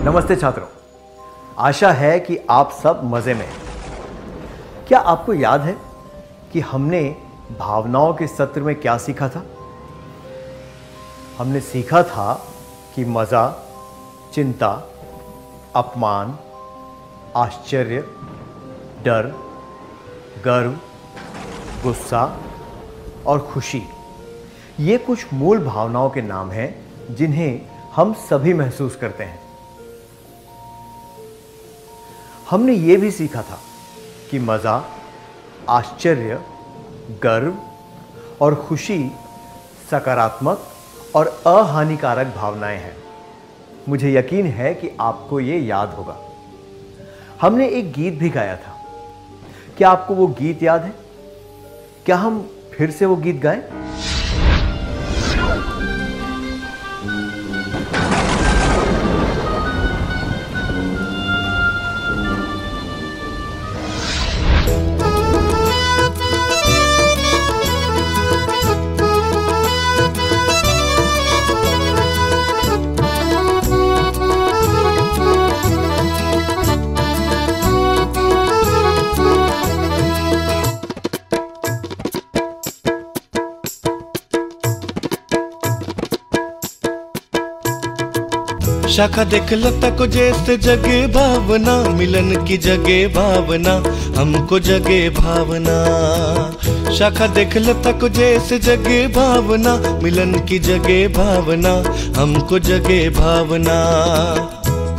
नमस्ते छात्रों, आशा है कि आप सब मज़े में हैं। क्या आपको याद है कि हमने भावनाओं के सत्र में क्या सीखा था? हमने सीखा था कि मज़ा, चिंता, अपमान, आश्चर्य, डर, गर्व, गुस्सा और खुशी ये कुछ मूल भावनाओं के नाम हैं जिन्हें हम सभी महसूस करते हैं। हमने ये भी सीखा था कि मज़ा, आश्चर्य, गर्व और खुशी सकारात्मक और अहानिकारक भावनाएं हैं। मुझे यकीन है कि आपको ये याद होगा। हमने एक गीत भी गाया था। क्या आपको वो गीत याद है? क्या हम फिर से वो गीत गाएं? शाखा देख लता को जैसे जगे भावना, मिलन की जगे भावना, हमको जगे भावना। शाखा देख लता को जैसे जगे भावना, मिलन की जगे भावना, हमको जगे भावना।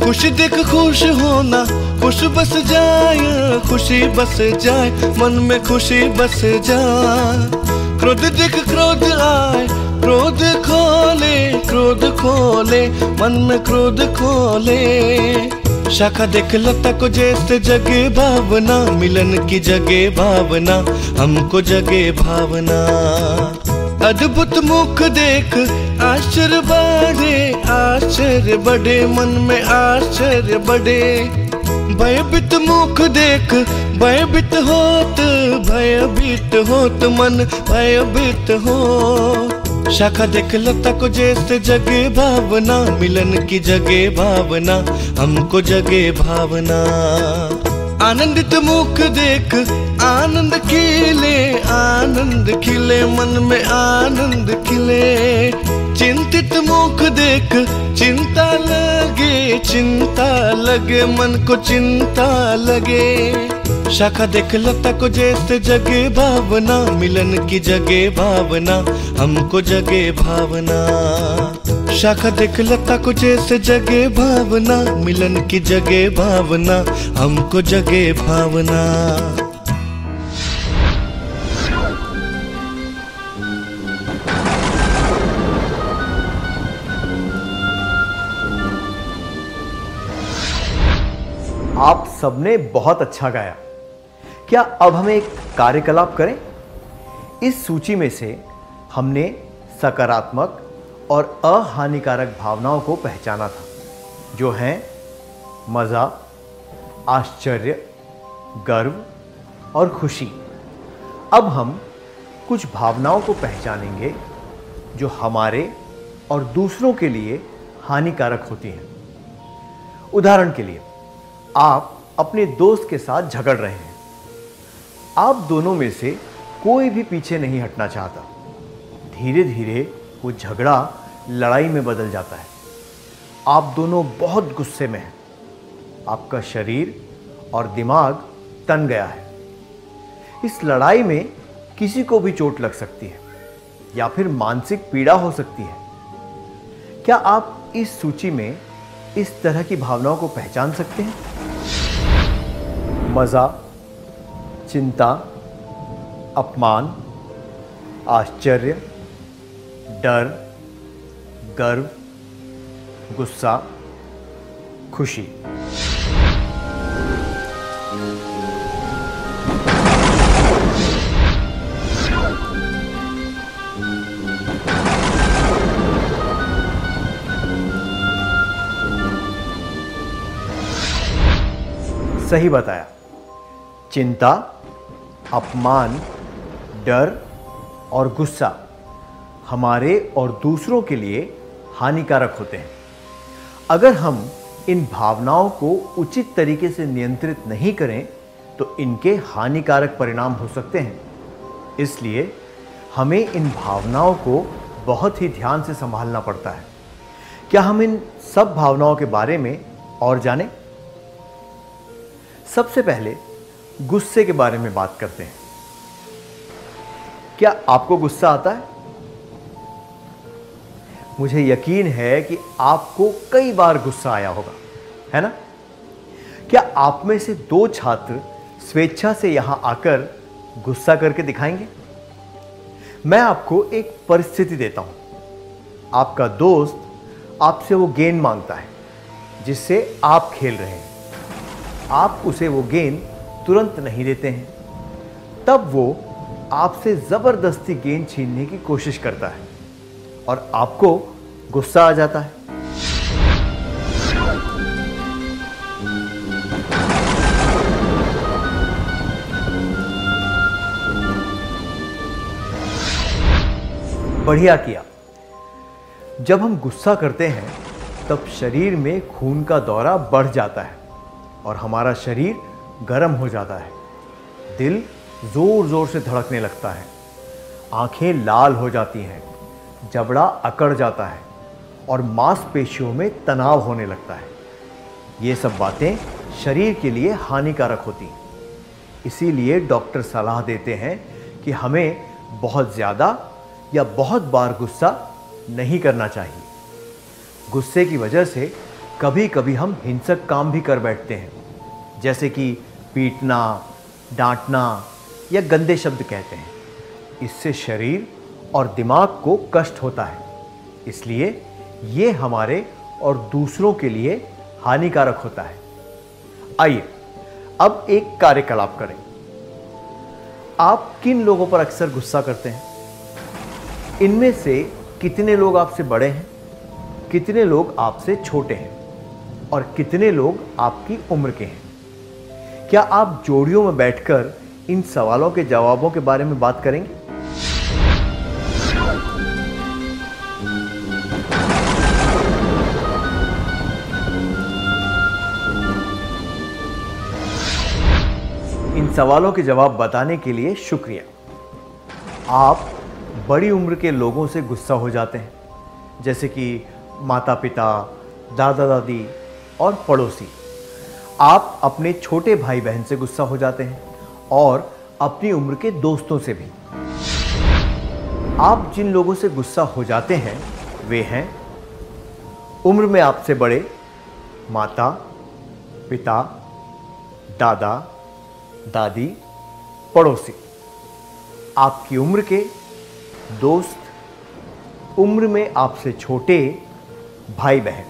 खुशी देख खुश होना, खुश बस जाए, खुशी बस जाए, मन में खुशी बस जाए। क्रोध देख क्रोध आए, क्रोध खोले, क्रोध खोले, मन में क्रोध खोले। शाखा देख लता को जैसे जगे भावना, मिलन की जगे भावना, हमको जगे भावना। अद्भुत मुख देख आश्चर्य बढ़े, आश्चर्य बढ़े, मन में आश्चर्य बढ़े। भयभीत मुख देख भयभीत होत, भयभीत होत, मन भयभीत हो। शाखा देख लता को जैसे जगे भावना, मिलन की जगे भावना, हमको जगे भावना। आनंदित मुख देख आनंद खिले, आनंद खिले, मन में आनंद खिले। चिंतित मुख देख चिंता लगे, चिंता लगे, मन को चिंता लगे। शाखा देख लता को जैसे जगे भावना, मिलन की जगे भावना, हमको जगे भावना। शाखा देख लता को जैसे जगे भावना, मिलन की जगे भावना, हमको जगे भावना। आप सबने बहुत अच्छा गाया। क्या अब हम एक कार्यकलाप करें? इस सूची में से हमने सकारात्मक और अहानिकारक भावनाओं को पहचाना था, जो हैं मज़ा, आश्चर्य, गर्व और खुशी। अब हम कुछ भावनाओं को पहचानेंगे जो हमारे और दूसरों के लिए हानिकारक होती हैं। उदाहरण के लिए, आप अपने दोस्त के साथ झगड़ रहे हैं। आप दोनों में से कोई भी पीछे नहीं हटना चाहता। धीरे धीरे वो झगड़ा लड़ाई में बदल जाता है। आप दोनों बहुत गुस्से में हैं। आपका शरीर और दिमाग तन गया है। इस लड़ाई में किसी को भी चोट लग सकती है या फिर मानसिक पीड़ा हो सकती है। क्या आप इस सूची में इस तरह की भावनाओं को पहचान सकते हैं? मज़ा, चिंता, अपमान, आश्चर्य, डर, गर्व, गुस्सा, खुशी। सही बताया। चिंता, अपमान, डर और गुस्सा हमारे और दूसरों के लिए हानिकारक होते हैं। अगर हम इन भावनाओं को उचित तरीके से नियंत्रित नहीं करें तो इनके हानिकारक परिणाम हो सकते हैं। इसलिए हमें इन भावनाओं को बहुत ही ध्यान से संभालना पड़ता है। क्या हम इन सब भावनाओं के बारे में और जानें? सबसे पहले गुस्से के बारे में बात करते हैं। क्या आपको गुस्सा आता है? मुझे यकीन है कि आपको कई बार गुस्सा आया होगा, है ना? क्या आप में से 2 छात्र स्वेच्छा से यहां आकर गुस्सा करके दिखाएंगे? मैं आपको एक परिस्थिति देता हूं। आपका दोस्त आपसे वो गेंद मांगता है जिससे आप खेल रहे हैं। आप उसे वो गेंद तुरंत नहीं देते हैं। तब वो आपसे जबरदस्ती गेंद छीनने की कोशिश करता है और आपको गुस्सा आ जाता है। बढ़िया किया। जब हम गुस्सा करते हैं तब शरीर में खून का दौरा बढ़ जाता है और हमारा शरीर गर्म हो जाता है। दिल जोर जोर से धड़कने लगता है, आंखें लाल हो जाती हैं, जबड़ा अकड़ जाता है और मांसपेशियों में तनाव होने लगता है। ये सब बातें शरीर के लिए हानिकारक होती हैं। इसीलिए डॉक्टर सलाह देते हैं कि हमें बहुत ज़्यादा या बहुत बार गुस्सा नहीं करना चाहिए। गुस्से की वजह से कभी कभी हम हिंसक काम भी कर बैठते हैं, जैसे कि पीटना, डांटना या गंदे शब्द कहते हैं। इससे शरीर और दिमाग को कष्ट होता है, इसलिए ये हमारे और दूसरों के लिए हानिकारक होता है। आइए अब एक कार्यकलाप करें। आप किन लोगों पर अक्सर गुस्सा करते हैं? इनमें से कितने लोग आपसे बड़े हैं, कितने लोग आपसे छोटे हैं और कितने लोग आपकी उम्र के हैं? क्या आप जोड़ियों में बैठकर इन सवालों के जवाबों के बारे में बात करेंगे? इन सवालों के जवाब बताने के लिए शुक्रिया। आप बड़ी उम्र के लोगों से गुस्सा हो जाते हैं, जैसे कि माता पिता, दादा दादी और पड़ोसी। आप अपने छोटे भाई बहन से गुस्सा हो जाते हैं और अपनी उम्र के दोस्तों से भी। आप जिन लोगों से गुस्सा हो जाते हैं वे हैं उम्र में आपसे बड़े, माता पिता, दादा दादी, पड़ोसी। आपकी उम्र के दोस्त, उम्र में आपसे छोटे भाई बहन।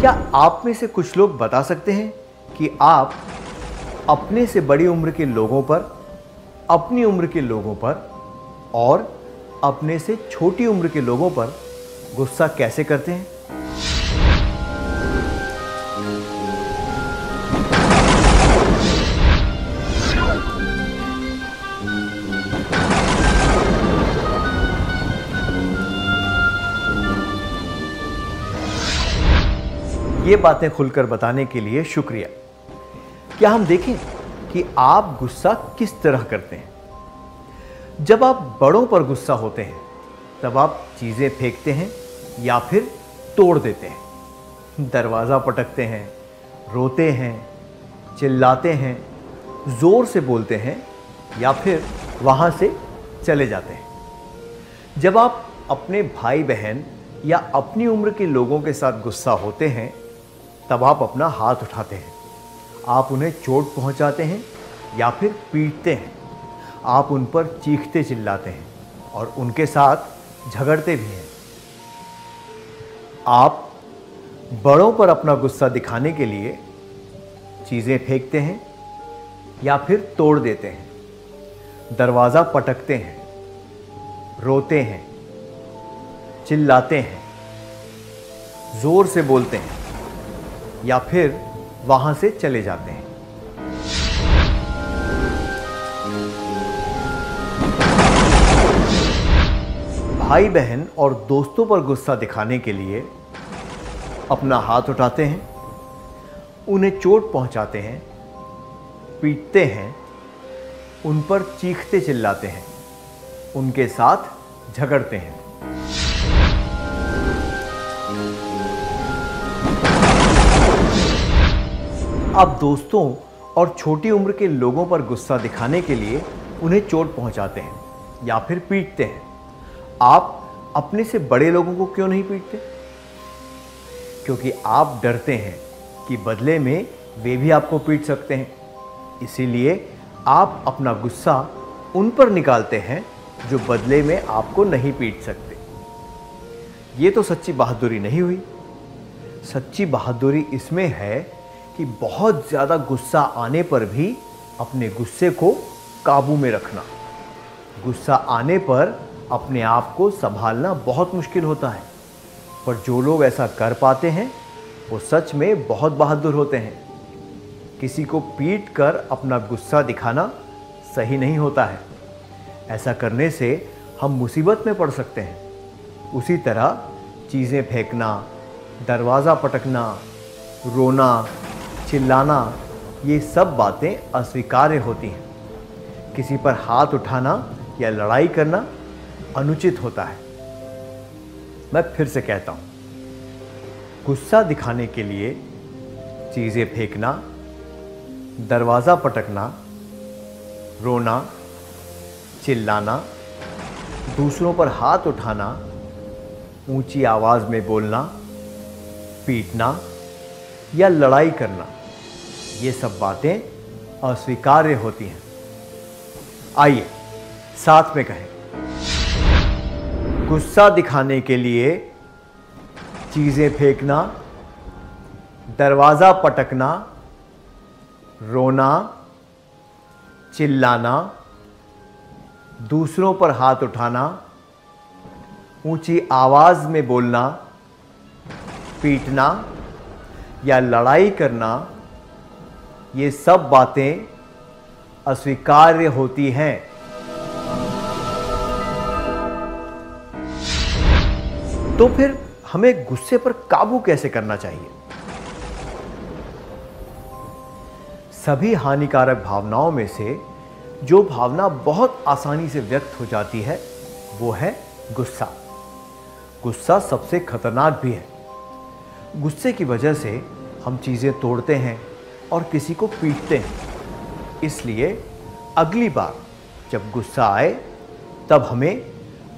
क्या आप में से कुछ लोग बता सकते हैं कि आप अपने से बड़ी उम्र के लोगों पर, अपनी उम्र के लोगों पर और अपने से छोटी उम्र के लोगों पर गुस्सा कैसे करते हैं? ये बातें खुलकर बताने के लिए शुक्रिया। क्या हम देखें कि आप गुस्सा किस तरह करते हैं? जब आप बड़ों पर गुस्सा होते हैं तब आप चीज़ें फेंकते हैं या फिर तोड़ देते हैं, दरवाज़ा पटकते हैं, रोते हैं, चिल्लाते हैं, ज़ोर से बोलते हैं या फिर वहाँ से चले जाते हैं। जब आप अपने भाई बहन या अपनी उम्र के लोगों के साथ गुस्सा होते हैं तब आप अपना हाथ उठाते हैं, आप उन्हें चोट पहुंचाते हैं या फिर पीटते हैं। आप उन पर चीखते चिल्लाते हैं और उनके साथ झगड़ते भी हैं। आप बड़ों पर अपना गुस्सा दिखाने के लिए चीज़ें फेंकते हैं या फिर तोड़ देते हैं, दरवाज़ा पटकते हैं, रोते हैं, चिल्लाते हैं, ज़ोर से बोलते हैं या फिर वहाँ से चले जाते हैं। भाई बहन और दोस्तों पर गुस्सा दिखाने के लिए अपना हाथ उठाते हैं, उन्हें चोट पहुंचाते हैं, पीटते हैं, उन पर चीखते चिल्लाते हैं, उनके साथ झगड़ते हैं। आप दोस्तों और छोटी उम्र के लोगों पर गुस्सा दिखाने के लिए उन्हें चोट पहुंचाते हैं या फिर पीटते हैं। आप अपने से बड़े लोगों को क्यों नहीं पीटते? क्योंकि आप डरते हैं कि बदले में वे भी आपको पीट सकते हैं। इसीलिए आप अपना गुस्सा उन पर निकालते हैं जो बदले में आपको नहीं पीट सकते। ये तो सच्ची बहादुरी नहीं हुई। सच्ची बहादुरी इसमें है कि बहुत ज़्यादा गुस्सा आने पर भी अपने गुस्से को काबू में रखना। गुस्सा आने पर अपने आप को संभालना बहुत मुश्किल होता है, पर जो लोग ऐसा कर पाते हैं वो सच में बहुत बहादुर होते हैं। किसी को पीट कर अपना गुस्सा दिखाना सही नहीं होता है। ऐसा करने से हम मुसीबत में पड़ सकते हैं। उसी तरह चीज़ें फेंकना, दरवाज़ा पटकना, रोना, चिल्लाना, ये सब बातें अस्वीकार्य होती हैं। किसी पर हाथ उठाना या लड़ाई करना अनुचित होता है। मैं फिर से कहता हूँ, गुस्सा दिखाने के लिए चीज़ें फेंकना, दरवाज़ा पटकना, रोना, चिल्लाना, दूसरों पर हाथ उठाना, ऊंची आवाज़ में बोलना, पीटना या लड़ाई करना, ये सब बातें अस्वीकार्य होती हैं। आइए साथ में कहें, गुस्सा दिखाने के लिए चीज़ें फेंकना, दरवाज़ा पटकना, रोना, चिल्लाना, दूसरों पर हाथ उठाना, ऊंची आवाज़ में बोलना, पीटना या लड़ाई करना, ये सब बातें अस्वीकार्य होती हैं। तो फिर हमें गुस्से पर काबू कैसे करना चाहिए? सभी हानिकारक भावनाओं में से जो भावना बहुत आसानी से व्यक्त हो जाती है वो है गुस्सा। गुस्सा सबसे खतरनाक भी है। गुस्से की वजह से हम चीज़ें तोड़ते हैं और किसी को पीटते हैं। इसलिए अगली बार जब गुस्सा आए तब हमें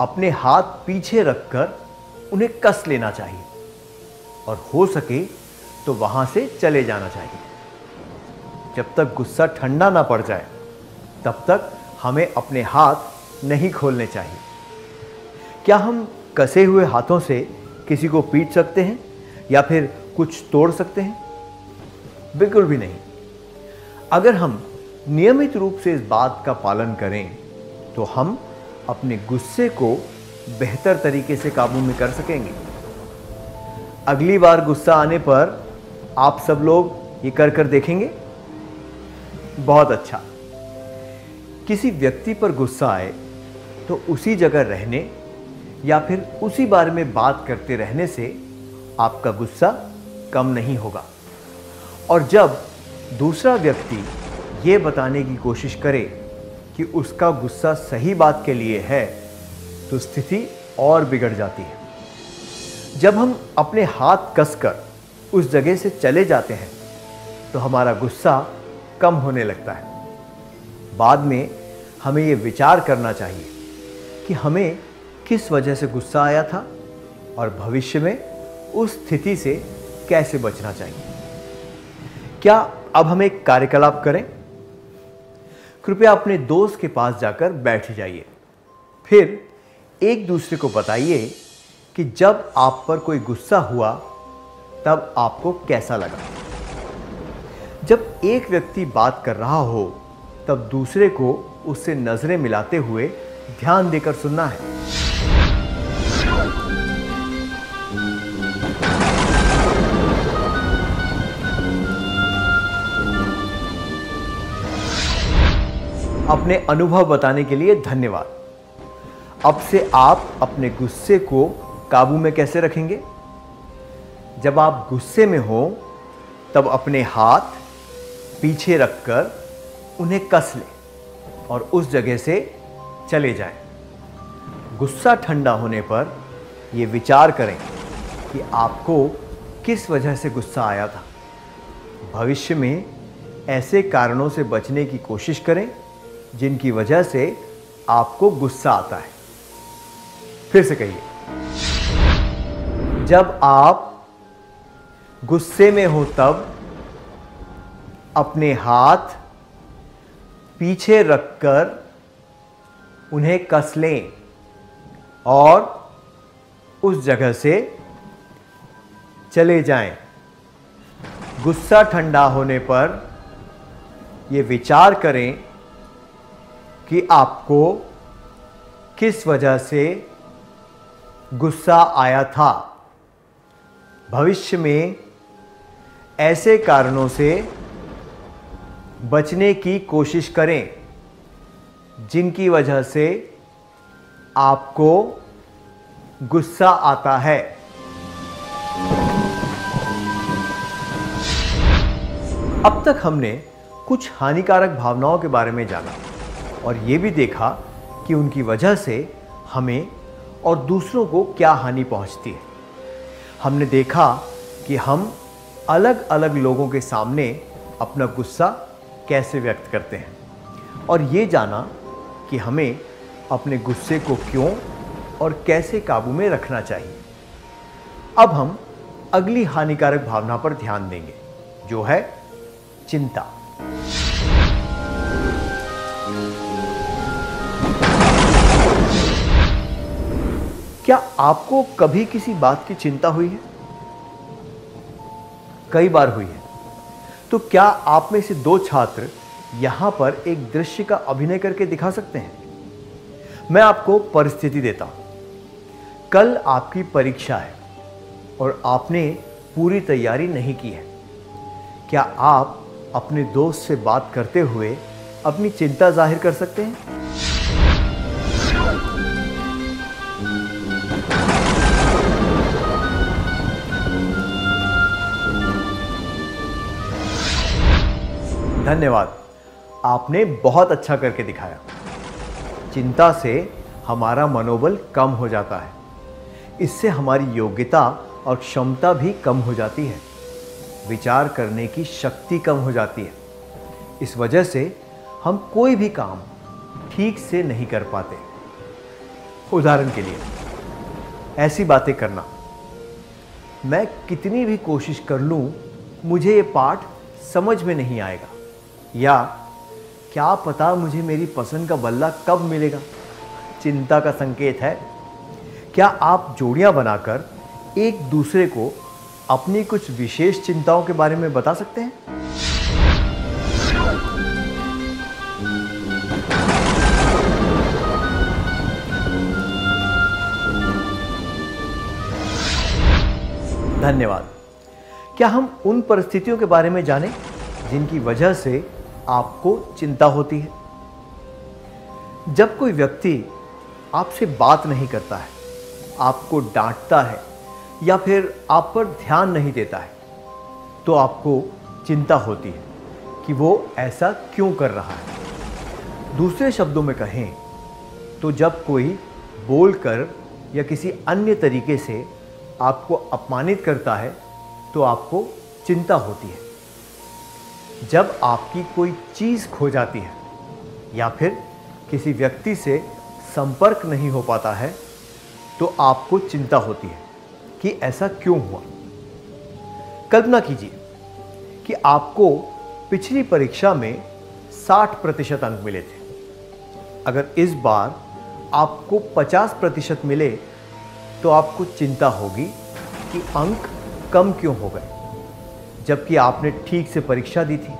अपने हाथ पीछे रखकर उन्हें कस लेना चाहिए और हो सके तो वहाँ से चले जाना चाहिए। जब तक गुस्सा ठंडा ना पड़ जाए तब तक हमें अपने हाथ नहीं खोलने चाहिए। क्या हम कसे हुए हाथों से किसी को पीट सकते हैं या फिर कुछ तोड़ सकते हैं? बिल्कुल भी नहीं। अगर हम नियमित रूप से इस बात का पालन करें तो हम अपने गुस्से को बेहतर तरीके से काबू में कर सकेंगे। अगली बार गुस्सा आने पर आप सब लोग ये कर देखेंगे। बहुत अच्छा। किसी व्यक्ति पर गुस्सा आए तो उसी जगह रहने या फिर उसी बारे में बात करते रहने से आपका गुस्सा कम नहीं होगा। और जब दूसरा व्यक्ति ये बताने की कोशिश करे कि उसका गुस्सा सही बात के लिए है तो स्थिति और बिगड़ जाती है। जब हम अपने हाथ कसकर उस जगह से चले जाते हैं तो हमारा गुस्सा कम होने लगता है। बाद में हमें ये विचार करना चाहिए कि हमें किस वजह से गुस्सा आया था और भविष्य में उस स्थिति से कैसे बचना चाहिए। क्या अब हम एक कार्यकलाप करें? कृपया अपने दोस्त के पास जाकर बैठ जाइए। फिर एक दूसरे को बताइए कि जब आप पर कोई गुस्सा हुआ तब आपको कैसा लगा। जब एक व्यक्ति बात कर रहा हो तब दूसरे को उससे नजरें मिलाते हुए ध्यान देकर सुनना है। अपने अनुभव बताने के लिए धन्यवाद। अब से आप अपने गुस्से को काबू में कैसे रखेंगे? जब आप गुस्से में हो तब अपने हाथ पीछे रखकर उन्हें कस लें और उस जगह से चले जाएं। गुस्सा ठंडा होने पर यह विचार करें कि आपको किस वजह से गुस्सा आया था। भविष्य में ऐसे कारणों से बचने की कोशिश करें जिनकी वजह से आपको गुस्सा आता है। फिर से कहिए, जब आप गुस्से में हो तब अपने हाथ पीछे रखकर उन्हें कस लें और उस जगह से चले जाएं। गुस्सा ठंडा होने पर यह विचार करें कि आपको किस वजह से गुस्सा आया था। भविष्य में ऐसे कारणों से बचने की कोशिश करें जिनकी वजह से आपको गुस्सा आता है। अब तक हमने कुछ हानिकारक भावनाओं के बारे में जाना और यह भी देखा कि उनकी वजह से हमें और दूसरों को क्या हानि पहुंचती है। हमने देखा कि हम अलग अलग लोगों के सामने अपना गुस्सा कैसे व्यक्त करते हैं और ये जाना कि हमें अपने गुस्से को क्यों और कैसे काबू में रखना चाहिए। अब हम अगली हानिकारक भावना पर ध्यान देंगे, जो है चिंता। क्या आपको कभी किसी बात की चिंता हुई है? कई बार हुई है। तो क्या आप में से 2 छात्र यहां पर एक दृश्य का अभिनय करके दिखा सकते हैं? मैं आपको परिस्थिति देता हूं। कल आपकी परीक्षा है और आपने पूरी तैयारी नहीं की है। क्या आप अपने दोस्त से बात करते हुए अपनी चिंता जाहिर कर सकते हैं? धन्यवाद, आपने बहुत अच्छा करके दिखाया। चिंता से हमारा मनोबल कम हो जाता है। इससे हमारी योग्यता और क्षमता भी कम हो जाती है। विचार करने की शक्ति कम हो जाती है। इस वजह से हम कोई भी काम ठीक से नहीं कर पाते। उदाहरण के लिए, ऐसी बातें करना, मैं कितनी भी कोशिश कर लूं, मुझे ये पाठ समझ में नहीं आएगा, या क्या पता मुझे मेरी पसंद का बल्ला कब मिलेगा। चिंता का संकेत है। क्या आप जोड़ियां बनाकर एक दूसरे को अपनी कुछ विशेष चिंताओं के बारे में बता सकते हैं? धन्यवाद। क्या हम उन परिस्थितियों के बारे में जानें जिनकी वजह से आपको चिंता होती है? जब कोई व्यक्ति आपसे बात नहीं करता है, आपको डांटता है या फिर आप पर ध्यान नहीं देता है, तो आपको चिंता होती है कि वो ऐसा क्यों कर रहा है। दूसरे शब्दों में कहें तो जब कोई बोलकर या किसी अन्य तरीके से आपको अपमानित करता है, तो आपको चिंता होती है। जब आपकी कोई चीज़ खो जाती है या फिर किसी व्यक्ति से संपर्क नहीं हो पाता है, तो आपको चिंता होती है कि ऐसा क्यों हुआ। कल्पना कीजिए कि आपको पिछली परीक्षा में 60% अंक मिले थे। अगर इस बार आपको 50% मिले तो आपको चिंता होगी कि अंक कम क्यों हो गए, जबकि आपने ठीक से परीक्षा दी थी।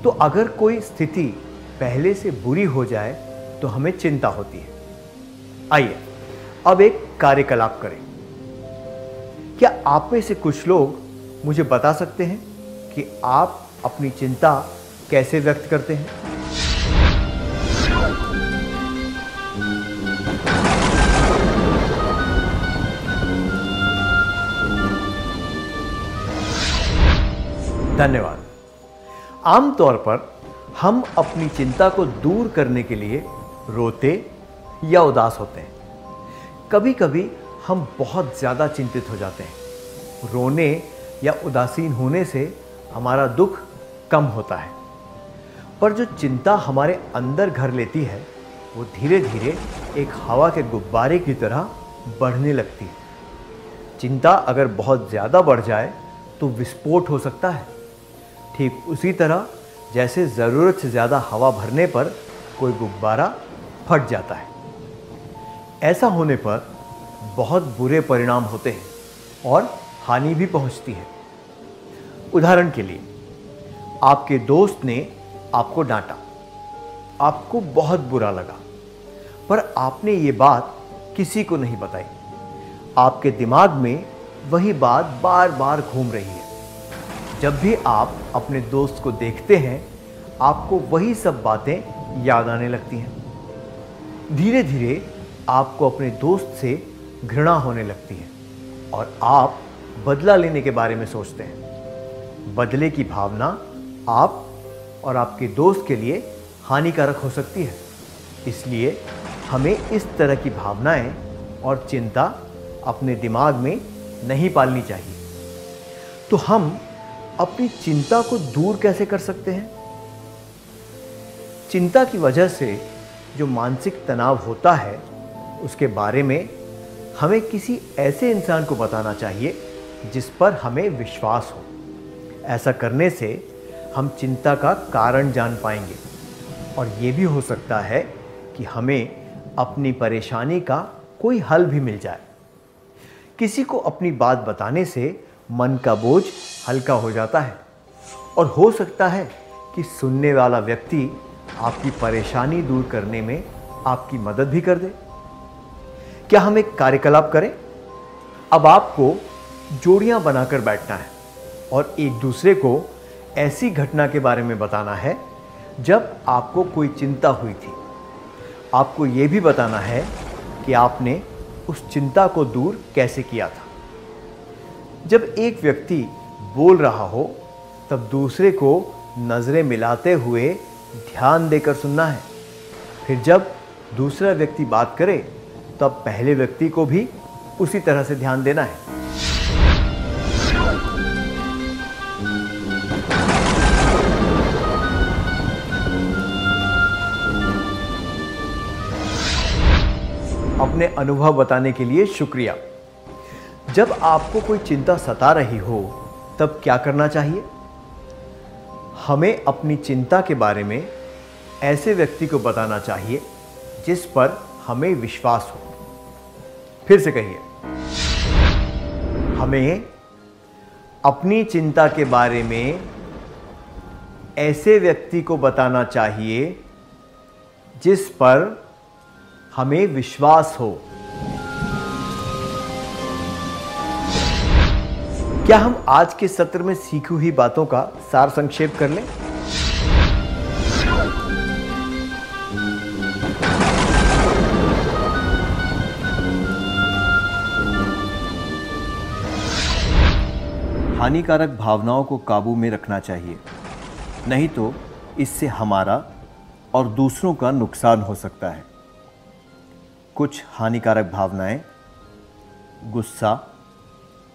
तो अगर कोई स्थिति पहले से बुरी हो जाए तो हमें चिंता होती है। आइए अब एक कार्यकलाप करें। क्या आप में से कुछ लोग मुझे बता सकते हैं कि आप अपनी चिंता कैसे व्यक्त करते हैं? धन्यवाद। आमतौर पर हम अपनी चिंता को दूर करने के लिए रोते या उदास होते हैं। कभी कभी हम बहुत ज़्यादा चिंतित हो जाते हैं। रोने या उदासीन होने से हमारा दुख कम होता है, पर जो चिंता हमारे अंदर घर लेती है वो धीरे धीरे एक हवा के गुब्बारे की तरह बढ़ने लगती है। चिंता अगर बहुत ज़्यादा बढ़ जाए तो विस्फोट हो सकता है, ठीक उसी तरह जैसे ज़रूरत से ज़्यादा हवा भरने पर कोई गुब्बारा फट जाता है। ऐसा होने पर बहुत बुरे परिणाम होते हैं और हानि भी पहुंचती है। उदाहरण के लिए, आपके दोस्त ने आपको डांटा, आपको बहुत बुरा लगा, पर आपने ये बात किसी को नहीं बताई। आपके दिमाग में वही बात बार बार घूम रही है। जब भी आप अपने दोस्त को देखते हैं, आपको वही सब बातें याद आने लगती हैं। धीरे धीरे आपको अपने दोस्त से घृणा होने लगती है और आप बदला लेने के बारे में सोचते हैं। बदले की भावना आप और आपके दोस्त के लिए हानिकारक हो सकती है, इसलिए हमें इस तरह की भावनाएं और चिंता अपने दिमाग में नहीं पालनी चाहिए। तो हम अपनी चिंता को दूर कैसे कर सकते हैं? चिंता की वजह से जो मानसिक तनाव होता है उसके बारे में हमें किसी ऐसे इंसान को बताना चाहिए जिस पर हमें विश्वास हो। ऐसा करने से हम चिंता का कारण जान पाएंगे और ये भी हो सकता है कि हमें अपनी परेशानी का कोई हल भी मिल जाए। किसी को अपनी बात बताने से मन का बोझ हल्का हो जाता है और हो सकता है कि सुनने वाला व्यक्ति आपकी परेशानी दूर करने में आपकी मदद भी कर दे। क्या हम एक कार्यकलाप करें? अब आपको जोड़ियां बनाकर बैठना है और एक दूसरे को ऐसी घटना के बारे में बताना है जब आपको कोई चिंता हुई थी। आपको यह भी बताना है कि आपने उस चिंता को दूर कैसे किया था। जब एक व्यक्ति बोल रहा हो तब दूसरे को नजरें मिलाते हुए ध्यान देकर सुनना है। फिर जब दूसरा व्यक्ति बात करे तब पहले व्यक्ति को भी उसी तरह से ध्यान देना है। अपने अनुभव बताने के लिए शुक्रिया। जब आपको कोई चिंता सता रही हो तब क्या करना चाहिए? हमें अपनी चिंता के बारे में ऐसे व्यक्ति को बताना चाहिए जिस पर हमें विश्वास हो। फिर से कहिए, हमें अपनी चिंता के बारे में ऐसे व्यक्ति को बताना चाहिए जिस पर हमें विश्वास हो। क्या हम आज के सत्र में सीखी हुई बातों का सार संक्षेप कर लें? हानिकारक भावनाओं को काबू में रखना चाहिए, नहीं तो इससे हमारा और दूसरों का नुकसान हो सकता है। कुछ हानिकारक भावनाएं गुस्सा,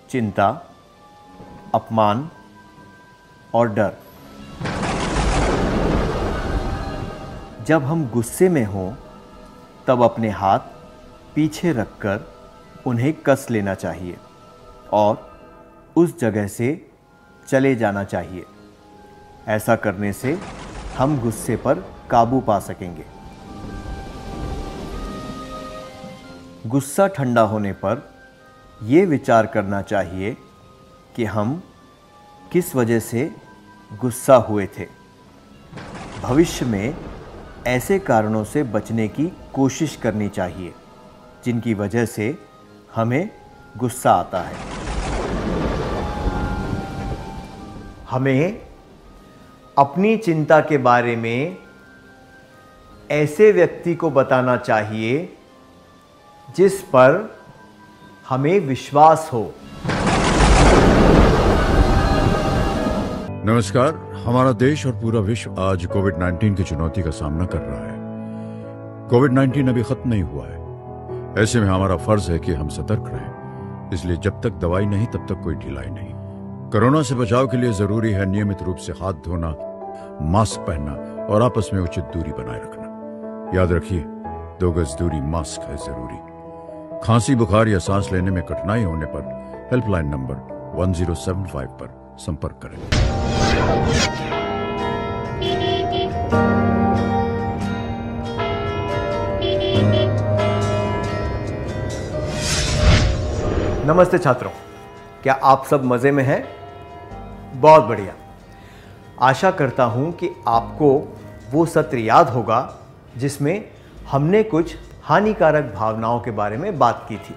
चिंता, अपमान और डर। जब हम गुस्से में हों तब अपने हाथ पीछे रखकर उन्हें कस लेना चाहिए और उस जगह से चले जाना चाहिए। ऐसा करने से हम गुस्से पर काबू पा सकेंगे। गुस्सा ठंडा होने पर यह विचार करना चाहिए कि हम किस वजह से गुस्सा हुए थे। भविष्य में ऐसे कारणों से बचने की कोशिश करनी चाहिए जिनकी वजह से हमें गुस्सा आता है। हमें अपनी चिंता के बारे में ऐसे व्यक्ति को बताना चाहिए जिस पर हमें विश्वास हो। नमस्कार। हमारा देश और पूरा विश्व आज कोविड-19 की चुनौती का सामना कर रहा है। कोविड-19 अभी खत्म नहीं हुआ है। ऐसे में हमारा फर्ज है कि हम सतर्क रहें। इसलिए जब तक दवाई नहीं तब तक कोई ढिलाई नहीं। कोरोना से बचाव के लिए जरूरी है नियमित रूप से हाथ धोना, मास्क पहनना और आपस में उचित दूरी बनाए रखना। याद रखिए, 2 गज दूरी, मास्क है जरूरी। खांसी, बुखार या सांस लेने में कठिनाई होने पर हेल्पलाइन नंबर 1075 पर संपर्क करें। नमस्ते छात्रों, क्या आप सब मजे में हैं? बहुत बढ़िया। आशा करता हूं कि आपको वो सत्र याद होगा जिसमें हमने कुछ हानिकारक भावनाओं के बारे में बात की थी।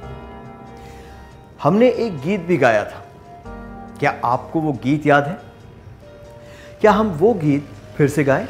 हमने एक गीत भी गाया था। क्या आपको वो गीत याद है? क्या हम वो गीत फिर से गाएं?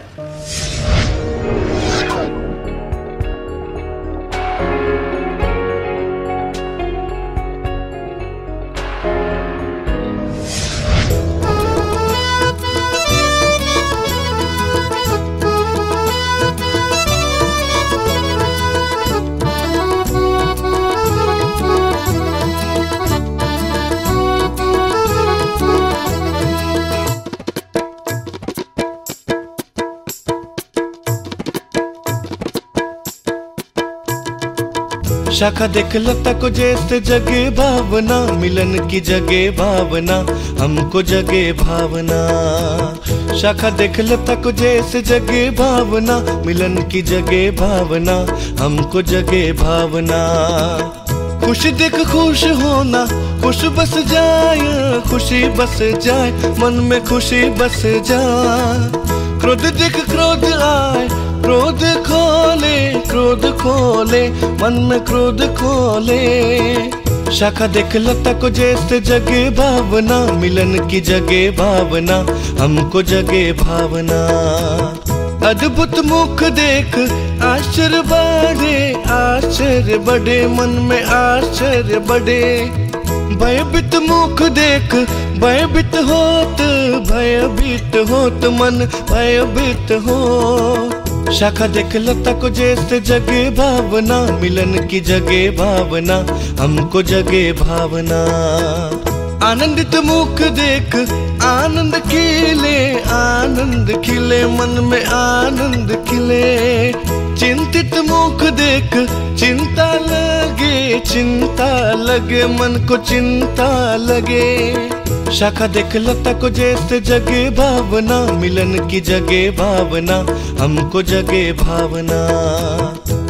शाखा देख लता को जैसे जगे भावना, मिलन की जगे भावना, हमको जगे भावना। शाखा देख लता को जैसे जगे भावना, मिलन की जगे भावना, हमको जगे भावना। खुश देख खुश होना, खुश बस जाए, खुशी बस जाए, मन में खुशी बस जाए। क्रोध देख क्रोध आए, क्रोध खोले, क्रोध खोले, मन में क्रोध खोले। शाखा देख लता को जैसे जगे भावना, मिलन की जगे भावना, हमको जगे भावना। अद्भुत मुख देख आश्चर्य बढ़े, आश्चर्य बढ़े, मन में आश्चर्य बढ़े। भयभीत मुख देख भयभीत होत, भयभीत होत, मन भयभीत हो। शाखा देख लता को जैसे जगे भावना, मिलन की जगे भावना, हमको जगे भावना। आनंदित मुख देख आनंद खिले, आनंद खिले, मन में आनंद खिले। चिंतित मुख देख चिंता लगे, चिंता लगे, मन को चिंता लगे। शाखा देख लता को जैसे जगे भावना, मिलन की जगे भावना, हमको जगे भावना।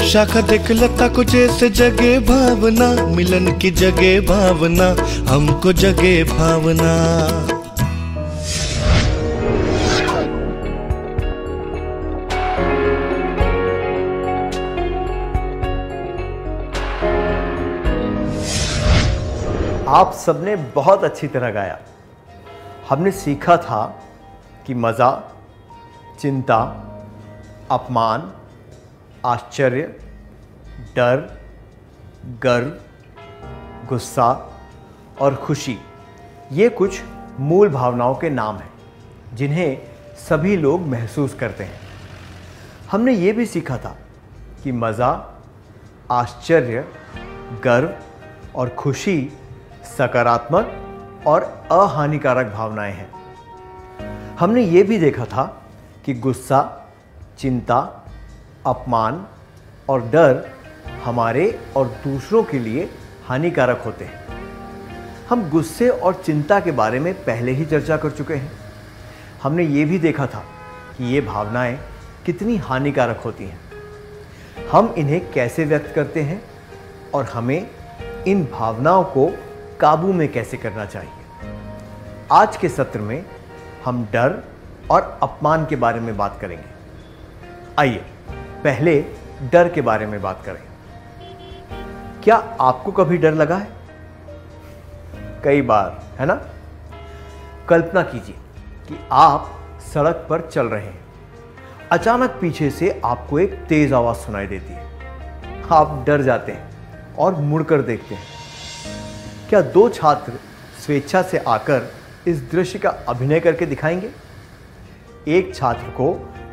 शाखा देख लता को जैसे जगे भावना, मिलन की जगे भावना, हमको जगे भावना। आप सबने बहुत अच्छी तरह गाया। हमने सीखा था कि मज़ा, चिंता, अपमान, आश्चर्य, डर, गर्व, गुस्सा और खुशी ये कुछ मूल भावनाओं के नाम हैं जिन्हें सभी लोग महसूस करते हैं। हमने ये भी सीखा था कि मज़ा, आश्चर्य, गर्व और खुशी सकारात्मक और अहानिकारक भावनाएं हैं। हमने ये भी देखा था कि गुस्सा, चिंता, अपमान और डर हमारे और दूसरों के लिए हानिकारक होते हैं। हम गुस्से और चिंता के बारे में पहले ही चर्चा कर चुके हैं। हमने ये भी देखा था कि ये भावनाएं कितनी हानिकारक होती हैं, हम इन्हें कैसे व्यक्त करते हैं और हमें इन भावनाओं को काबू में कैसे करना चाहिए। आज के सत्र में हम डर और अपमान के बारे में बात करेंगे। आइए पहले डर के बारे में बात करें। क्या आपको कभी डर लगा है? कई बार, है ना? कल्पना कीजिए कि आप सड़क पर चल रहे हैं, अचानक पीछे से आपको एक तेज आवाज सुनाई देती है। आप डर जाते हैं और मुड़कर देखते हैं। क्या 2 छात्र स्वेच्छा से आकर इस दृश्य का अभिनय करके दिखाएंगे। एक छात्र को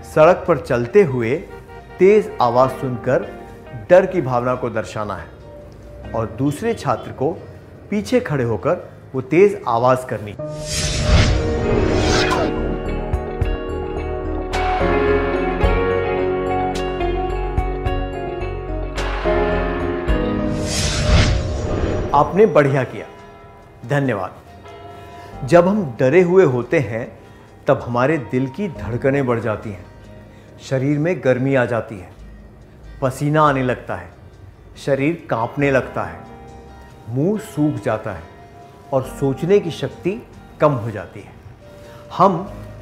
सड़क पर चलते हुए तेज आवाज सुनकर डर की भावना को दर्शाना है और दूसरे छात्र को पीछे खड़े होकर वो तेज आवाज करनी। आपने बढ़िया किया, धन्यवाद। जब हम डरे हुए होते हैं तब हमारे दिल की धड़कनें बढ़ जाती हैं, शरीर में गर्मी आ जाती है, पसीना आने लगता है, शरीर कांपने लगता है, मुंह सूख जाता है और सोचने की शक्ति कम हो जाती है। हम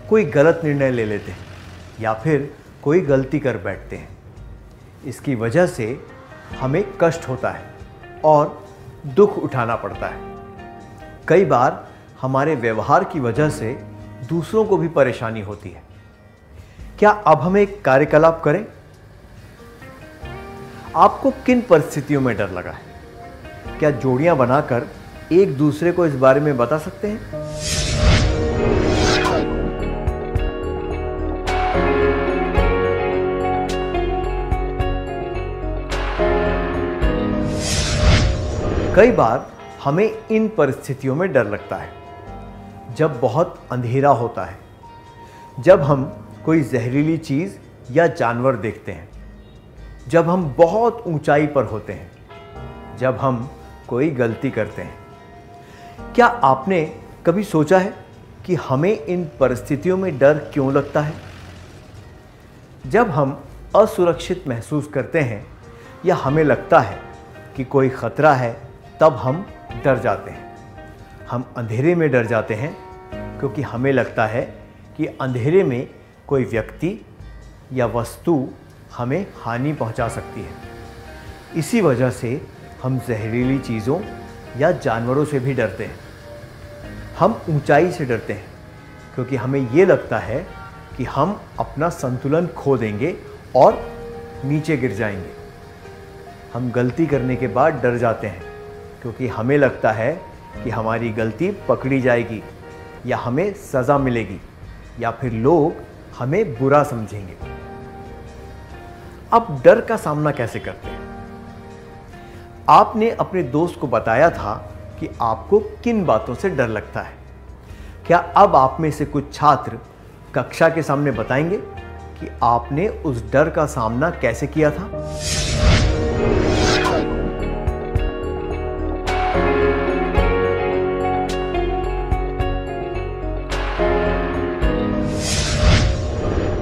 कोई गलत निर्णय ले लेते हैं या फिर कोई गलती कर बैठते हैं। इसकी वजह से हमें कष्ट होता है और दुख उठाना पड़ता है। कई बार हमारे व्यवहार की वजह से दूसरों को भी परेशानी होती है। क्या अब हम एक कार्यकलाप करें? आपको किन परिस्थितियों में डर लगा है? क्या जोड़ियां बनाकर एक दूसरे को इस बारे में बता सकते हैं? कई बार हमें इन परिस्थितियों में डर लगता है जब बहुत अंधेरा होता है, जब हम कोई जहरीली चीज या जानवर देखते हैं, जब हम बहुत ऊंचाई पर होते हैं, जब हम कोई गलती करते हैं। क्या आपने कभी सोचा है कि हमें इन परिस्थितियों में डर क्यों लगता है? जब हम असुरक्षित महसूस करते हैं या हमें लगता है कि कोई खतरा है, तब हम डर जाते हैं। हम अंधेरे में डर जाते हैं क्योंकि हमें लगता है कि अंधेरे में कोई व्यक्ति या वस्तु हमें हानि पहुंचा सकती है। इसी वजह से हम जहरीली चीज़ों या जानवरों से भी डरते हैं। हम ऊंचाई से डरते हैं क्योंकि हमें ये लगता है कि हम अपना संतुलन खो देंगे और नीचे गिर जाएंगे। हम गलती करने के बाद डर जाते हैं क्योंकि हमें लगता है कि हमारी गलती पकड़ी जाएगी या हमें सज़ा मिलेगी या फिर लोग हमें बुरा समझेंगे। अब डर का सामना कैसे करते हैं? आपने अपने दोस्त को बताया था कि आपको किन बातों से डर लगता है। क्या अब आप में से कुछ छात्र कक्षा के सामने बताएंगे कि आपने उस डर का सामना कैसे किया था?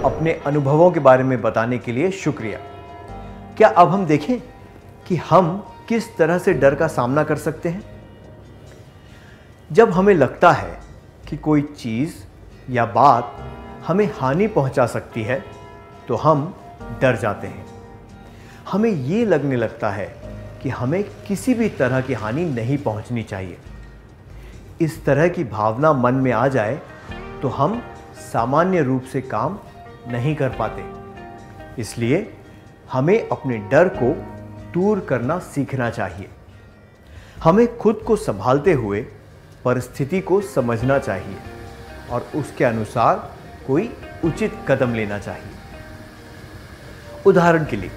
अपने अनुभवों के बारे में बताने के लिए शुक्रिया। क्या अब हम देखें कि हम किस तरह से डर का सामना कर सकते हैं? जब हमें लगता है कि कोई चीज़ या बात हमें हानि पहुंचा सकती है, तो हम डर जाते हैं। हमें ये लगने लगता है कि हमें किसी भी तरह की हानि नहीं पहुंचनी चाहिए। इस तरह की भावना मन में आ जाए तो हम सामान्य रूप से काम नहीं कर पाते। इसलिए हमें अपने डर को दूर करना सीखना चाहिए। हमें खुद को संभालते हुए परिस्थिति को समझना चाहिए और उसके अनुसार कोई उचित कदम लेना चाहिए। उदाहरण के लिए,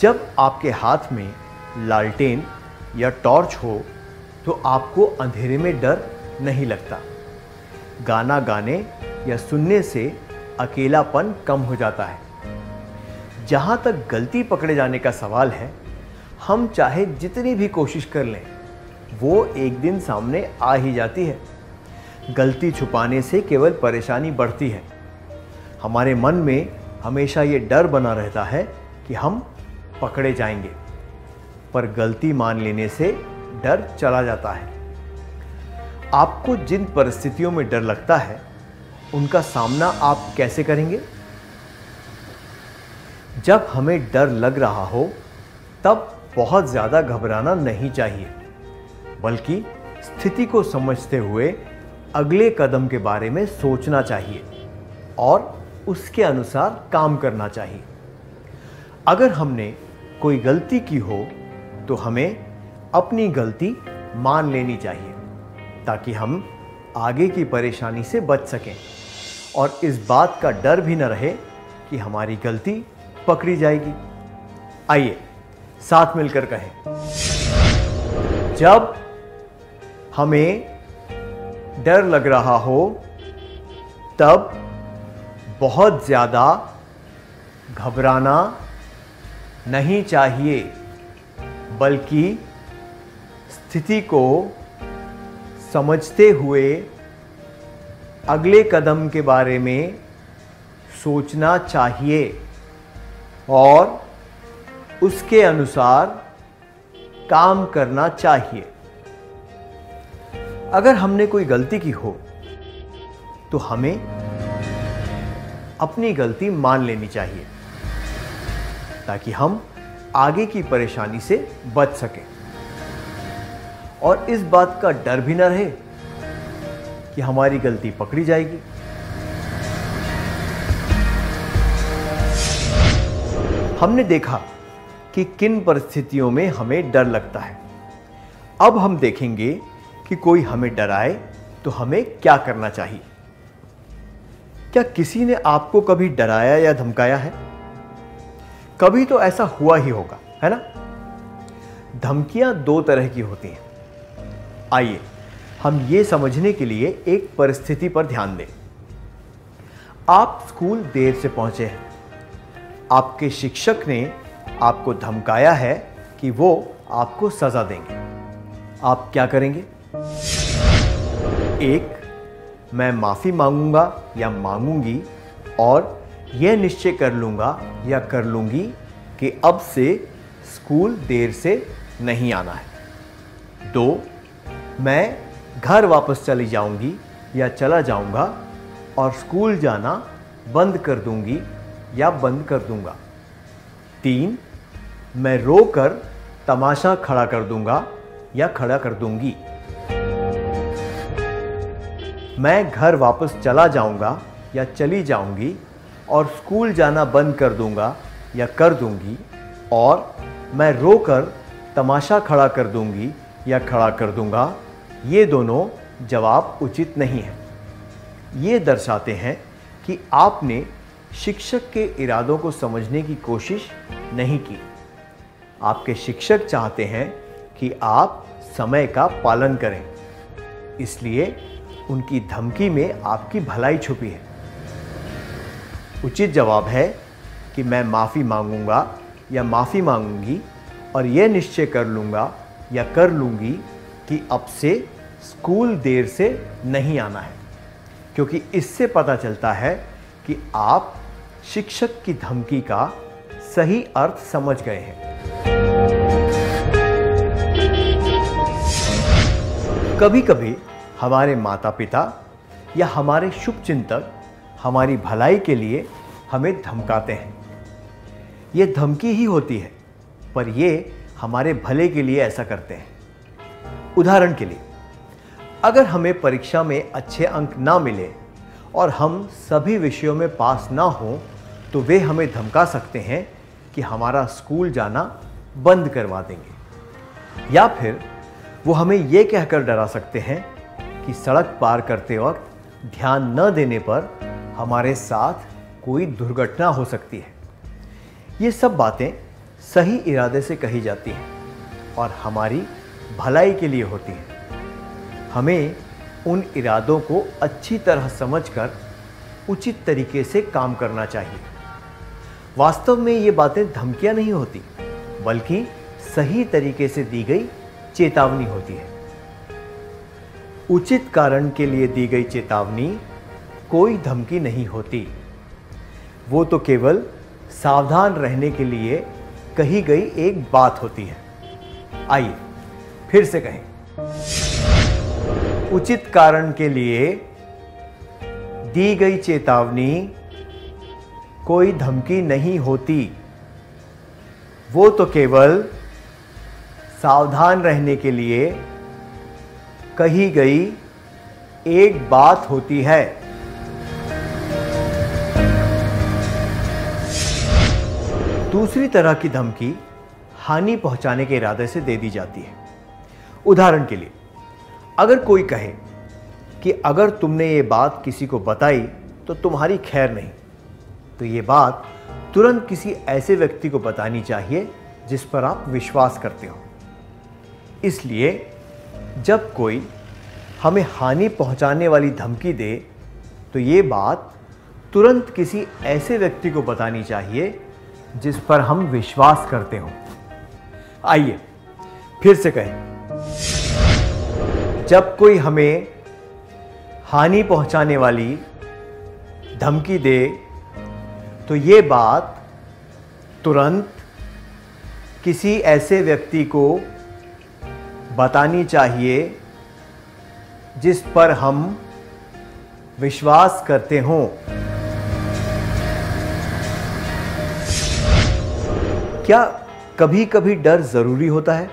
जब आपके हाथ में लालटेन या टॉर्च हो तो आपको अंधेरे में डर नहीं लगता। गाना गाने या सुनने से अकेलापन कम हो जाता है। जहाँ तक गलती पकड़े जाने का सवाल है, हम चाहे जितनी भी कोशिश कर लें, वो एक दिन सामने आ ही जाती है। गलती छुपाने से केवल परेशानी बढ़ती है। हमारे मन में हमेशा ये डर बना रहता है कि हम पकड़े जाएंगे, पर गलती मान लेने से डर चला जाता है। आपको जिन परिस्थितियों में डर लगता है, उनका सामना आप कैसे करेंगे? जब हमें डर लग रहा हो, तब बहुत ज़्यादा घबराना नहीं चाहिए, बल्कि स्थिति को समझते हुए अगले कदम के बारे में सोचना चाहिए और उसके अनुसार काम करना चाहिए। अगर हमने कोई गलती की हो तो हमें अपनी गलती मान लेनी चाहिए ताकि हम आगे की परेशानी से बच सकें और इस बात का डर भी न रहे कि हमारी गलती पकड़ी जाएगी। आइए साथ मिलकर कहें, जब हमें डर लग रहा हो तब बहुत ज़्यादा घबराना नहीं चाहिए, बल्कि स्थिति को समझते हुए अगले कदम के बारे में सोचना चाहिए और उसके अनुसार काम करना चाहिए। अगर हमने कोई गलती की हो तो हमें अपनी गलती मान लेनी चाहिए ताकि हम आगे की परेशानी से बच सकें और इस बात का डर भी न रहे कि हमारी गलती पकड़ी जाएगी। हमने देखा कि किन परिस्थितियों में हमें डर लगता है। अब हम देखेंगे कि कोई हमें डराए तो हमें क्या करना चाहिए। क्या किसी ने आपको कभी डराया या धमकाया है? कभी तो ऐसा हुआ ही होगा, है ना? धमकियां दो तरह की होती हैं। आइए हम ये समझने के लिए एक परिस्थिति पर ध्यान दें। आप स्कूल देर से पहुंचे हैं। आपके शिक्षक ने आपको धमकाया है कि वो आपको सजा देंगे। आप क्या करेंगे? एक, मैं माफ़ी मांगूंगा या मांगूंगी और यह निश्चय कर लूंगा या कर लूंगी कि अब से स्कूल देर से नहीं आना है। दो, मैं घर वापस चली जाऊंगी या चला जाऊंगा और स्कूल जाना बंद कर दूंगी या बंद कर दूंगा। तीन, मैं रोकर तमाशा खड़ा कर दूंगा या खड़ा कर दूंगी। मैं घर वापस चला जाऊंगा या चली जाऊंगी और स्कूल जाना बंद कर दूंगा या कर दूंगी, और मैं रोकर तमाशा खड़ा कर दूंगी या खड़ा कर दूंगा। ये दोनों जवाब उचित नहीं हैं। ये दर्शाते हैं कि आपने शिक्षक के इरादों को समझने की कोशिश नहीं की। आपके शिक्षक चाहते हैं कि आप समय का पालन करें, इसलिए उनकी धमकी में आपकी भलाई छुपी है। उचित जवाब है कि मैं माफ़ी मांगूंगा या माफ़ी मांगूंगी और यह निश्चय कर लूँगा या कर लूँगी कि अब से स्कूल देर से नहीं आना है, क्योंकि इससे पता चलता है कि आप शिक्षक की धमकी का सही अर्थ समझ गए हैं। कभी कभी हमारे माता पिता या हमारे शुभचिंतक हमारी भलाई के लिए हमें धमकाते हैं। ये धमकी ही होती है, पर ये हमारे भले के लिए ऐसा करते हैं। उदाहरण के लिए, अगर हमें परीक्षा में अच्छे अंक ना मिले और हम सभी विषयों में पास ना हों तो वे हमें धमका सकते हैं कि हमारा स्कूल जाना बंद करवा देंगे, या फिर वो हमें ये कहकर डरा सकते हैं कि सड़क पार करते वक्त ध्यान न देने पर हमारे साथ कोई दुर्घटना हो सकती है। ये सब बातें सही इरादे से कही जाती हैं और हमारी भलाई के लिए होती हैं। हमें उन इरादों को अच्छी तरह समझकर उचित तरीके से काम करना चाहिए। वास्तव में ये बातें धमकियां नहीं होती, बल्कि सही तरीके से दी गई चेतावनी होती है। उचित कारण के लिए दी गई चेतावनी कोई धमकी नहीं होती, वो तो केवल सावधान रहने के लिए कही गई एक बात होती है। आइए फिर से कहें, उचित कारण के लिए दी गई चेतावनी कोई धमकी नहीं होती, वो तो केवल सावधान रहने के लिए कही गई एक बात होती है। दूसरी तरह की धमकी हानि पहुंचाने के इरादे से दे दी जाती है। उदाहरण के लिए, अगर कोई कहे कि अगर तुमने ये बात किसी को बताई तो तुम्हारी खैर नहीं, तो ये बात तुरंत किसी ऐसे व्यक्ति को बतानी चाहिए जिस पर आप विश्वास करते हो। इसलिए जब कोई हमें हानि पहुंचाने वाली धमकी दे तो ये बात तुरंत किसी ऐसे व्यक्ति को बतानी चाहिए जिस पर हम विश्वास करते हो। आइए फिर से कहें, जब कोई हमें हानि पहुंचाने वाली धमकी दे तो ये बात तुरंत किसी ऐसे व्यक्ति को बतानी चाहिए जिस पर हम विश्वास करते हों। क्या कभी कभी डर जरूरी होता है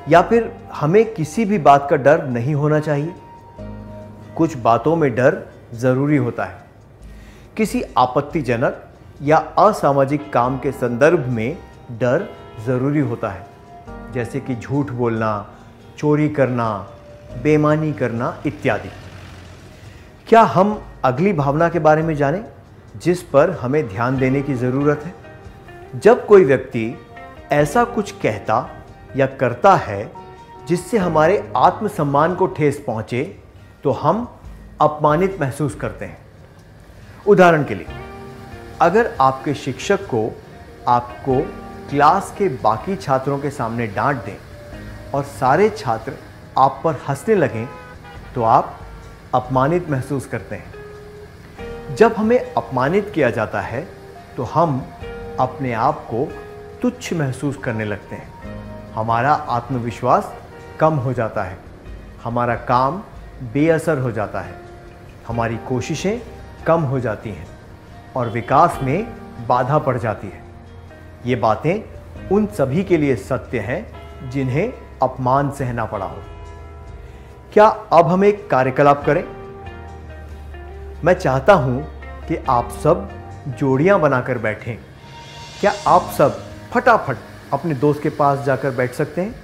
या फिर हमें किसी भी बात का डर नहीं होना चाहिए? कुछ बातों में डर जरूरी होता है। किसी आपत्तिजनक या असामाजिक काम के संदर्भ में डर जरूरी होता है, जैसे कि झूठ बोलना, चोरी करना, बेईमानी करना इत्यादि। क्या हम अगली भावना के बारे में जानें जिस पर हमें ध्यान देने की जरूरत है? जब कोई व्यक्ति ऐसा कुछ कहता या करता है जिससे हमारे आत्मसम्मान को ठेस पहुंचे तो हम अपमानित महसूस करते हैं। उदाहरण के लिए, अगर आपके शिक्षक को आपको क्लास के बाकी छात्रों के सामने डांट दें और सारे छात्र आप पर हंसने लगें तो आप अपमानित महसूस करते हैं। जब हमें अपमानित किया जाता है तो हम अपने आप को तुच्छ महसूस करने लगते हैं। हमारा आत्मविश्वास कम हो जाता है, हमारा काम बेअसर हो जाता है, हमारी कोशिशें कम हो जाती हैं और विकास में बाधा पड़ जाती है। ये बातें उन सभी के लिए सत्य हैं जिन्हें अपमान सहना पड़ा हो। क्या अब हम एक कार्यकलाप करें? मैं चाहता हूं कि आप सब जोड़ियां बनाकर बैठें। क्या आप सब फटाफट अपने दोस्त के पास जाकर बैठ सकते हैं?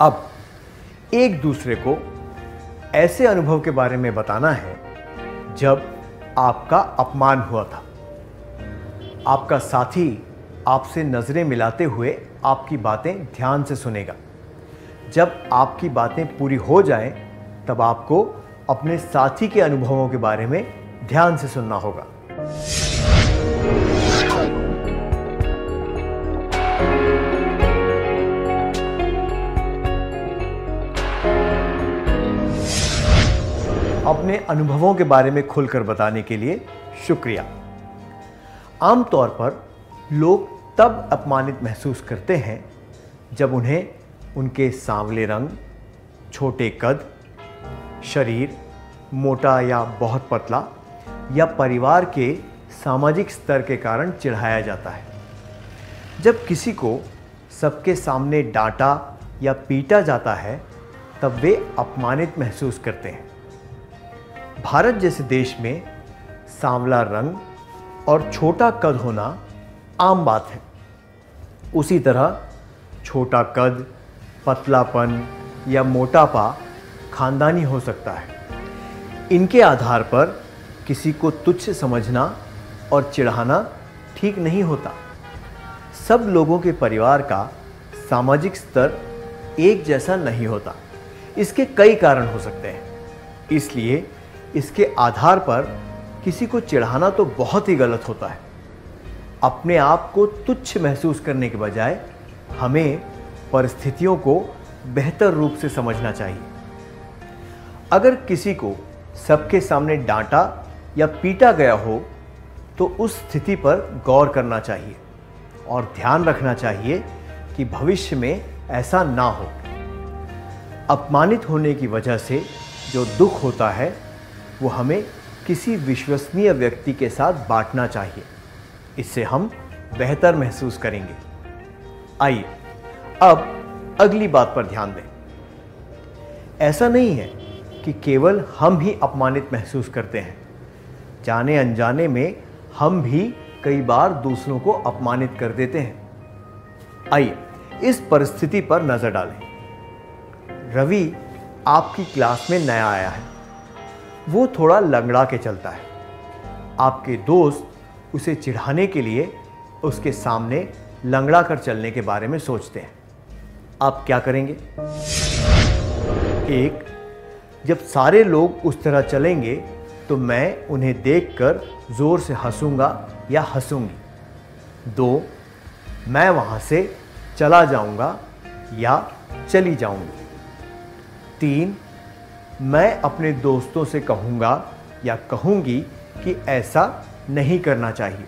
अब एक दूसरे को ऐसे अनुभव के बारे में बताना है जब आपका अपमान हुआ था। आपका साथी आपसे नजरें मिलाते हुए आपकी बातें ध्यान से सुनेगा। जब आपकी बातें पूरी हो जाएं, तब आपको अपने साथी के अनुभवों के बारे में ध्यान से सुनना होगा। अपने अनुभवों के बारे में खुलकर बताने के लिए शुक्रिया। आमतौर पर लोग तब अपमानित महसूस करते हैं जब उन्हें उनके सांवले रंग, छोटे कद, शरीर, मोटा या बहुत पतला, या परिवार के सामाजिक स्तर के कारण चिढ़ाया जाता है। जब किसी को सबके सामने डांटा या पीटा जाता है तब वे अपमानित महसूस करते हैं। भारत जैसे देश में सांवला रंग और छोटा कद होना आम बात है। उसी तरह छोटा कद, पतलापन या मोटापा खानदानी हो सकता है। इनके आधार पर किसी को तुच्छ समझना और चिढ़ाना ठीक नहीं होता। सब लोगों के परिवार का सामाजिक स्तर एक जैसा नहीं होता। इसके कई कारण हो सकते हैं, इसलिए इसके आधार पर किसी को चिढ़ाना तो बहुत ही गलत होता है। अपने आप को तुच्छ महसूस करने के बजाय हमें परिस्थितियों को बेहतर रूप से समझना चाहिए। अगर किसी को सबके सामने डांटा या पीटा गया हो तो उस स्थिति पर गौर करना चाहिए और ध्यान रखना चाहिए कि भविष्य में ऐसा ना हो। अपमानित होने की वजह से जो दुख होता है वो हमें किसी विश्वसनीय व्यक्ति के साथ बांटना चाहिए। इससे हम बेहतर महसूस करेंगे। आइए अब अगली बात पर ध्यान दें। ऐसा नहीं है कि केवल हम ही अपमानित महसूस करते हैं। जाने अनजाने में हम भी कई बार दूसरों को अपमानित कर देते हैं। आइए इस परिस्थिति पर नजर डालें। रवि आपकी क्लास में नया आया है। वो थोड़ा लंगड़ा के चलता है। आपके दोस्त उसे चिढ़ाने के लिए उसके सामने लंगड़ा कर चलने के बारे में सोचते हैं। आप क्या करेंगे? एक, जब सारे लोग उस तरह चलेंगे तो मैं उन्हें देखकर जोर से हंसूंगा या हंसूंगी। 2, मैं वहां से चला जाऊंगा या चली जाऊंगी। 3, मैं अपने दोस्तों से कहूंगा या कहूंगी कि ऐसा नहीं करना चाहिए।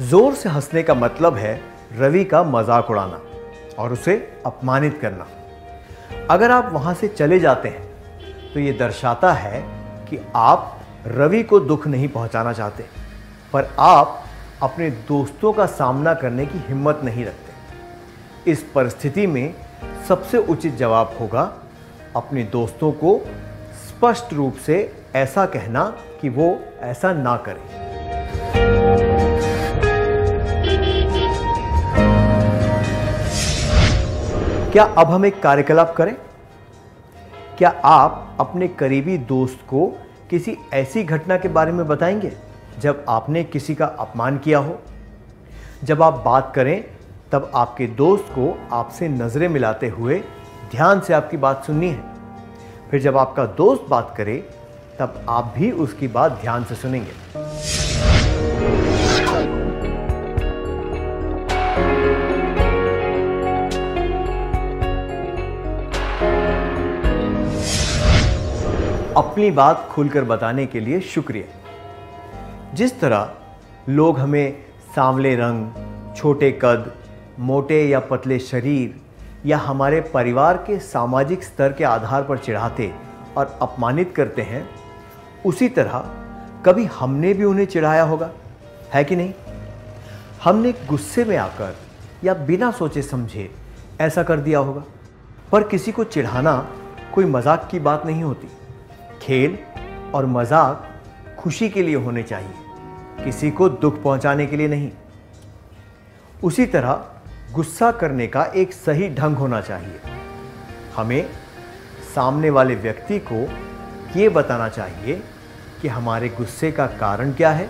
जोर से हंसने का मतलब है रवि का मजाक उड़ाना और उसे अपमानित करना। अगर आप वहां से चले जाते हैं तो यह दर्शाता है कि आप रवि को दुख नहीं पहुंचाना चाहते, पर आप अपने दोस्तों का सामना करने की हिम्मत नहीं रखते। इस परिस्थिति में सबसे उचित जवाब होगा अपने दोस्तों को स्पष्ट रूप से ऐसा कहना कि वो ऐसा ना करें। क्या अब हम एक कार्यकलाप करें? क्या आप अपने करीबी दोस्त को किसी ऐसी घटना के बारे में बताएंगे जब आपने किसी का अपमान किया हो? जब आप बात करें तब आपके दोस्त को आपसे नजरें मिलाते हुए ध्यान से आपकी बात सुननी है। फिर जब आपका दोस्त बात करे तब आप भी उसकी बात ध्यान से सुनेंगे। अपनी बात खुलकर बताने के लिए शुक्रिया। जिस तरह लोग हमें सांवले रंग, छोटे कद, मोटे या पतले शरीर या हमारे परिवार के सामाजिक स्तर के आधार पर चिढ़ाते और अपमानित करते हैं, उसी तरह कभी हमने भी उन्हें चिढ़ाया होगा, है कि नहीं? हमने गुस्से में आकर या बिना सोचे समझे ऐसा कर दिया होगा। पर किसी को चिढ़ाना कोई मजाक की बात नहीं होती। खेल और मजाक खुशी के लिए होने चाहिए, किसी को दुख पहुंचाने के लिए नहीं। उसी तरह गुस्सा करने का एक सही ढंग होना चाहिए। हमें सामने वाले व्यक्ति को ये बताना चाहिए कि हमारे गुस्से का कारण क्या है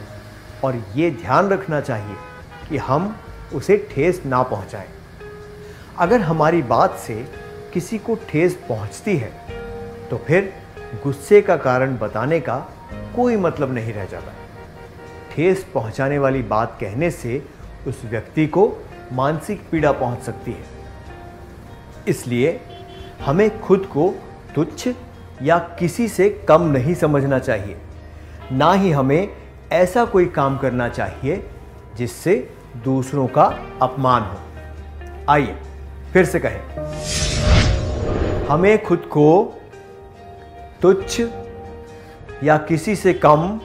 और ये ध्यान रखना चाहिए कि हम उसे ठेस ना पहुंचाएं। अगर हमारी बात से किसी को ठेस पहुंचती है तो फिर गुस्से का कारण बताने का कोई मतलब नहीं रह जाता। ठेस पहुंचाने वाली बात कहने से उस व्यक्ति को मानसिक पीड़ा पहुंच सकती है। इसलिए हमें खुद को तुच्छ या किसी से कम नहीं समझना चाहिए, ना ही हमें ऐसा कोई काम करना चाहिए जिससे दूसरों का अपमान हो। आइए फिर से कहें, हमें खुद को तुच्छ या किसी से कम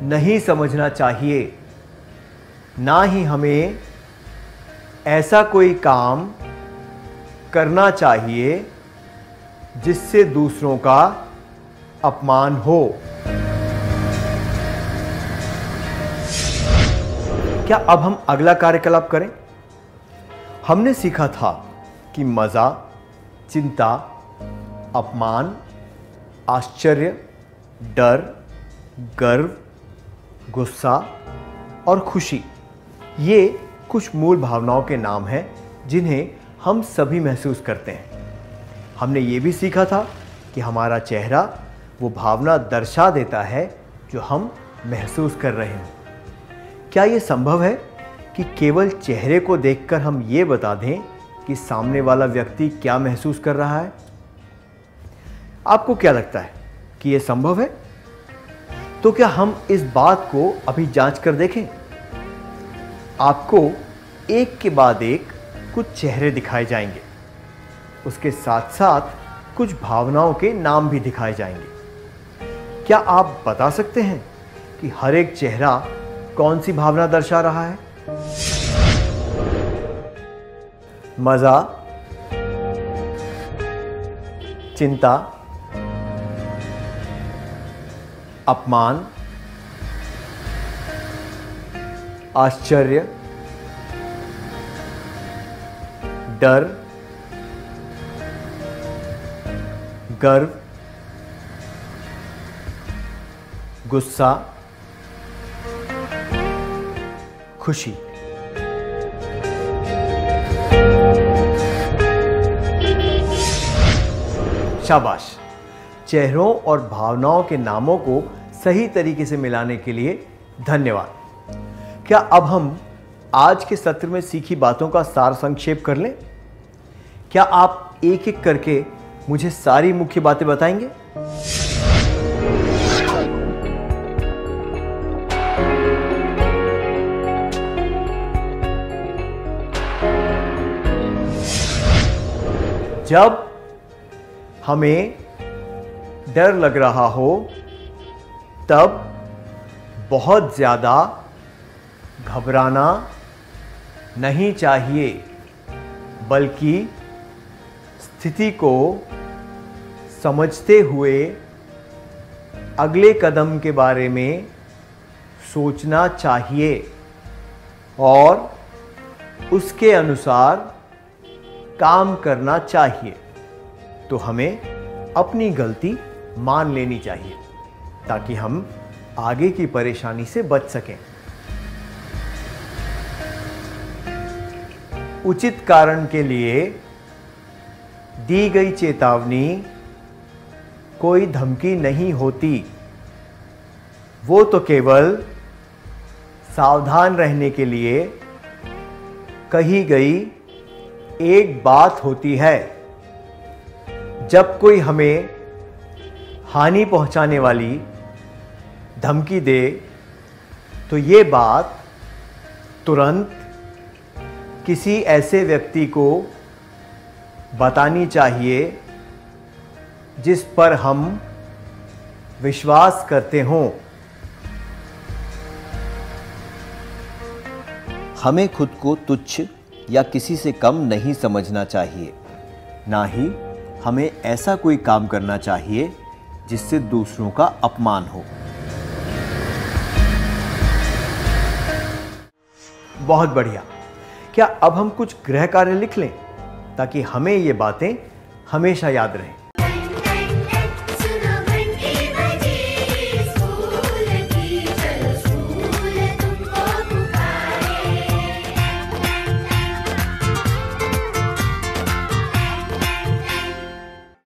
नहीं समझना चाहिए, ना ही हमें ऐसा कोई काम करना चाहिए जिससे दूसरों का अपमान हो। क्या अब हम अगला कार्यकलाप करें? हमने सीखा था कि मजा, चिंता, अपमान, आश्चर्य, डर, गर्व, गुस्सा और खुशी, ये कुछ मूल भावनाओं के नाम हैं जिन्हें हम सभी महसूस करते हैं। हमने ये भी सीखा था कि हमारा चेहरा वो भावना दर्शा देता है जो हम महसूस कर रहे हैं। क्या ये संभव है कि केवल चेहरे को देखकर हम ये बता दें कि सामने वाला व्यक्ति क्या महसूस कर रहा है? आपको क्या लगता है कि ये संभव है? तो क्या हम इस बात को अभी जांच कर देखें? आपको एक के बाद एक कुछ चेहरे दिखाए जाएंगे, उसके साथ साथ कुछ भावनाओं के नाम भी दिखाए जाएंगे। क्या आप बता सकते हैं कि हर एक चेहरा कौन सी भावना दर्शा रहा है? मजा, चिंता, अपमान, आश्चर्य, डर, गर्व, गुस्सा, खुशी। शाबाश। चेहरों और भावनाओं के नामों को सही तरीके से मिलाने के लिए धन्यवाद। क्या अब हम आज के सत्र में सीखी बातों का सार संक्षेप कर लें? क्या आप एक एक करके मुझे सारी मुख्य बातें बताएंगे? जब हमें डर लग रहा हो तब बहुत ज्यादा घबराना नहीं चाहिए, बल्कि स्थिति को समझते हुए अगले कदम के बारे में सोचना चाहिए और उसके अनुसार काम करना चाहिए। तो हमें अपनी गलती मान लेनी चाहिए ताकि हम आगे की परेशानी से बच सकें। उचित कारण के लिए दी गई चेतावनी कोई धमकी नहीं होती, वो तो केवल सावधान रहने के लिए कही गई एक बात होती है। जब कोई हमें हानि पहुंचाने वाली धमकी दे तो ये बात तुरंत किसी ऐसे व्यक्ति को बतानी चाहिए जिस पर हम विश्वास करते हों। हमें खुद को तुच्छ या किसी से कम नहीं समझना चाहिए, ना ही हमें ऐसा कोई काम करना चाहिए जिससे दूसरों का अपमान हो। बहुत बढ़िया। क्या अब हम कुछ गृह कार्य लिख लें ताकि हमें ये बातें हमेशा याद रहें?